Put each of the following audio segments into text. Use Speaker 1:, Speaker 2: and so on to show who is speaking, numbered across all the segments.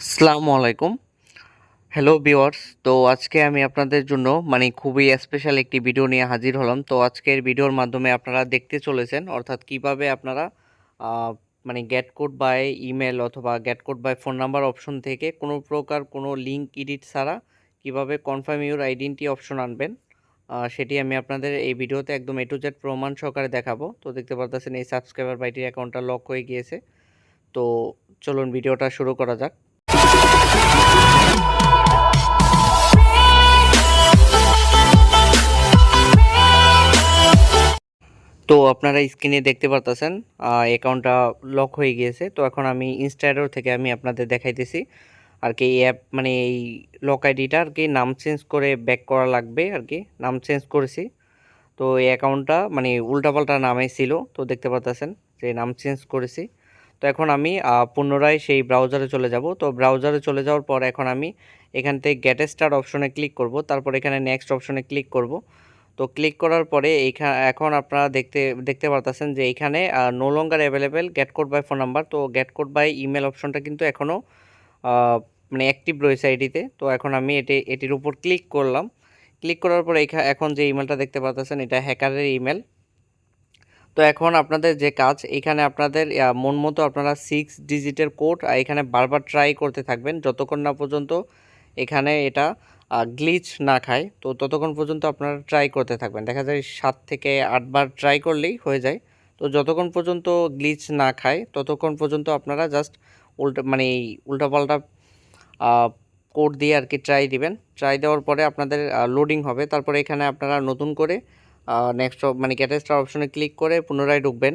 Speaker 1: আসসালামু আলাইকুম। Hello viewers. তো আজকে আমি আপনাদের জন্য খুবই স্পেশাল একটি ভিডিও নিয়ে হাজির হলাম। তো আজকের ভিডিওর মাধ্যমে আপনারা দেখতে চলেছেন অর্থাৎ কিভাবে আপনারা a get code by email অথবা get code by phone number option থেকে কোনো প্রকার কোনো লিঙ্ক এডিট ছাড়া কিভাবে কনফার্ম ইউর আইডেন্টিটি অপশন আনবেন, সেটি আমি আপনাদের এই ভিডিওতে একদম A to Z প্রমাণ সহকারে দেখাবো। তো দেখতে পারতেছেন এই সাবস্ক্রাইবার বাইটির অ্যাকাউন্টটা লক হয়ে গিয়েছে। তো চলুন ভিডিওটা শুরু করা যাক। তো আপনারা স্ক্রিনে দেখতে পারতেছেন অ্যাকাউন্টটা লক হয়ে গিয়েছে। তো এখন আমি ইনস্টাগ্রাম থেকে আমি আপনাদের দেখাইতেছি আর কি এই অ্যাপ এই লক আইডিটা আর কি নাম চেঞ্জ করে ব্যাক করা লাগবে আর কি। নাম চেঞ্জ করেছি। তো এই অ্যাকাউন্টটা উল্টাপাল্টা নামে ছিল। তো দেখতে পারতেছেন যে নাম চেঞ্জ করেছি। তো এখন আমি পুনরায় সেই ব্রাউজারে চলে যাব। তো ব্রাউজারে চলে যাওয়ার পর এখন আমি এখান থেকে গেট স্টার্ট অপশনে ক্লিক করব। তারপর এখানে নেক্সট অপশনে ক্লিক করব। তো ক্লিক করার পরে এখন আপনারা দেখতে পারতেছেন যে এইখানে no longer available get code by phone number. তো গেট কোড বাই ইমেল অপশনটা কিন্তু এখনও অ্যাক্টিভ রয়েছে আইডিতে। তো এখন আমি এটির উপর ক্লিক করলাম। ক্লিক করার পরে এখন যে ইমেলটা দেখতে পাচ্ছেন এটা হ্যাকারের ইমেল। তো এখন আপনাদের যে কাজ এখানে আপনাদের মন মতো আপনারা 6 ডিজিটের কোড এখানে বারবার ট্রাই করতে থাকবেন যতক্ষণ না পর্যন্ত এখানে এটা গ্লিচ না খায়। তো ততক্ষণ পর্যন্ত আপনারা ট্রাই করতে থাকবেন। দেখা যায় 7 থেকে 8 বার ট্রাই করলেই হয়ে যায়। তো যতক্ষণ পর্যন্ত গ্লিচ না খায় ততক্ষণ পর্যন্ত আপনারা জাস্ট এই উল্টাপাল্টা কোড দিয়ে আর কি ট্রাই দিবেন। ট্রাই দেওয়ার পরে আপনাদের লোডিং হবে। তারপরে এখানে আপনারা নতুন করে নেক্সট গেট স্টার অপশনে ক্লিক করে পুনরায় ঢুকবেন।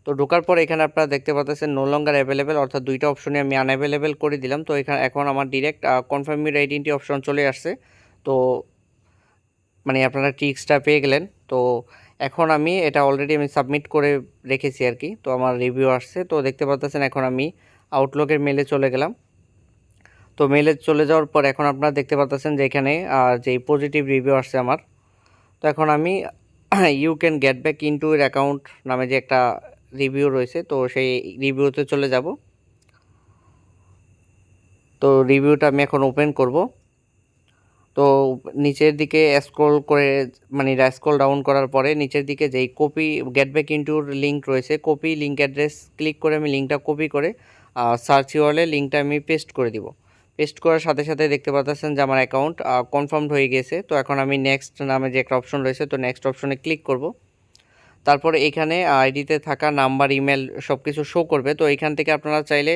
Speaker 1: তো ঢোকার পর এখানে আপনারা দেখতে পাচ্ছেন নো লঙ্গার অ্যাভেলেবেল, অর্থাৎ দুইটা অপশনে আমি আনঅ্যাভেলেবেল করে দিলাম। তো এখন আমার direct confirm your identity option চলে আসছে। তো আপনারা ট্রিক্সটা পেয়ে গেলেন। তো এখন আমি এটা অলরেডি আমি সাবমিট করে রেখেছি আর কি। তো আমার রিভিউ আসছে। তো দেখতে পাচ্ছেন এখন আমি আউটলুকের মেলে চলে গেলাম। তো মেলে চলে যাওয়ার পর এখন আপনারা দেখতে পাচ্ছেন যে এখানে যে পজিটিভ রিভিউ আসছে আমার। তো এখন আমি you can get back into your account নামে যে একটা রিভিউ রয়েছে, তো সেই রিভিউতে চলে যাব। তো রিভিউটা আমি এখন ওপেন করব। তো নিচের দিকে স্ক্রল করে স্ক্রল ডাউন করার পরে নিচের দিকে যেই কপি গেট ব্যাক ইনটুর লিঙ্ক রয়েছে, কপি লিঙ্ক অ্যাড্রেস ক্লিক করে আমি লিঙ্কটা কপি করে সার্চ ইউআরএলে লিঙ্কটা আমি পেস্ট করে দিব। পেস্ট করার সাথে সাথে দেখতে পাচ্ছেন যে আমার অ্যাকাউন্ট কনফার্মড হয়ে গেছে। তো এখন আমি নেক্সট নামে যে একটা অপশন রয়েছে, তো নেক্সট অপশনে ক্লিক করব। তারপরে এখানে আইডিতে থাকা নাম্বার ইমেল সব কিছু শো করবে। তো এখান থেকে আপনারা চাইলে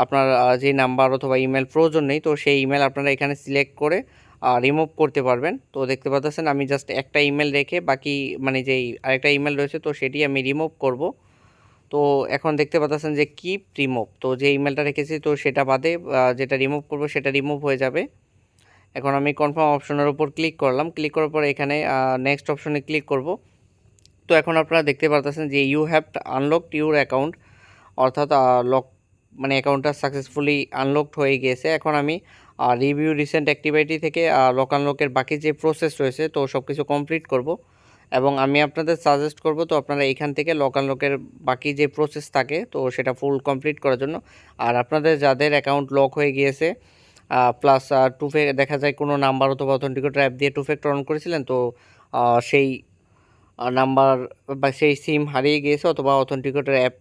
Speaker 1: আপনার যে নাম্বার অথবা ইমেল প্রয়োজন নেই, তো সেই ইমেল আপনারা এখানে সিলেক্ট করে রিমুভ করতে পারবেন। তো দেখতে পাচ্ছেন আমি জাস্ট একটা ইমেল রেখে বাকি যেই আরেকটা ইমেল রয়েছে তো সেটি আমি রিমুভ করব। তো এখন দেখতে পাচ্ছেন যে কিপ রিমুভ, তো যে ইমেলটা রেখেছি তো সেটা বাদে যেটা রিমুভ করব সেটা রিমুভ হয়ে যাবে। এখন আমি কনফার্ম অপশনের উপর ক্লিক করলাম। ক্লিক করার পর এখানে নেক্সট অপশনে ক্লিক করব। তো এখন আপনারা দেখতে পারতেছেন যে you have unlocked your account, অর্থাৎ লক অ্যাকাউন্টটা সাকসেসফুলি আনলকড হয়ে গিয়েছে। এখন আমি রিভিউ রিসেন্ট অ্যাক্টিভিটি থেকে লক আনলকের বাকি যে প্রসেস রয়েছে তো সব কিছু কমপ্লিট করব এবং আমি আপনাদের সাজেস্ট করব তো আপনারা এইখান থেকে লক আনলকের বাকি যে প্রসেস থাকে তো সেটা ফুল কমপ্লিট করার জন্য। আর আপনাদের যাদের অ্যাকাউন্ট লক হয়ে গিয়েছে প্লাস দেখা যায় কোনো নাম্বার অথবা অথেন্টিকেটর অ্যাপ দিয়ে টু ফ্যাক্টর অন করেছিলেন, তো সেই নাম্বার বা সেই সিম হারিয়ে গিয়েছে অথবা অথেন্টিকেটর অ্যাপ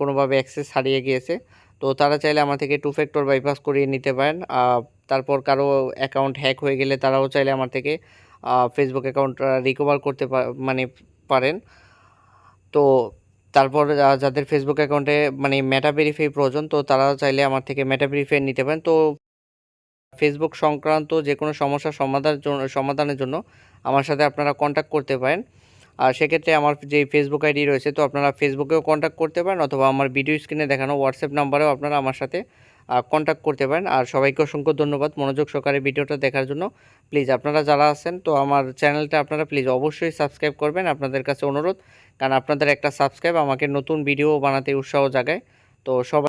Speaker 1: কোনোভাবে অ্যাক্সেস হারিয়ে গিয়েছে, তো তারা চাইলে আমার থেকে টু ফ্যাক্টর বাইপাস করিয়ে নিতে পারেন। তারপর কারো অ্যাকাউন্ট হ্যাক হয়ে গেলে তারাও চাইলে আমার থেকে ফেসবুক অ্যাকাউন্ট রিকভার করতে পারেন। তো তারপর যাদের ফেসবুক অ্যাকাউন্টে মেটা ভেরিফাই প্রয়োজন তো তারাও চাইলে আমার থেকে মেটা ভেরিফাই নিতে পারেন। তো ফেসবুক সংক্রান্ত যে কোনো সমস্যার সমাধানের জন্য আমার সাথে আপনারা কন্ট্যাক্ট করতে পারেন। আর সেক্ষেত্রে আমার যে ফেসবুক আইডি রয়েছে তো আপনারা ফেসবুকেও কন্ট্যাক্ট করতে পারেন অথবা আমার ভিডিও স্ক্রিনে দেখানো হোয়াটসঅ্যাপ নাম্বারেও আপনারা আমার সাথে কন্ট্যাক্ট করতে পারেন। আর সবাইকে অসংখ্য ধন্যবাদ মনোযোগ সহকারে ভিডিওটা দেখার জন্য। প্লিজ আপনারা যারা আছেন তো আমার চ্যানেলটা আপনারা প্লিজ অবশ্যই সাবস্ক্রাইব করবেন, আপনাদের কাছে অনুরোধ, কারণ আপনাদের একটা সাবস্ক্রাইব আমাকে নতুন ভিডিও বানাতে উৎসাহ জাগায়। তো সবাই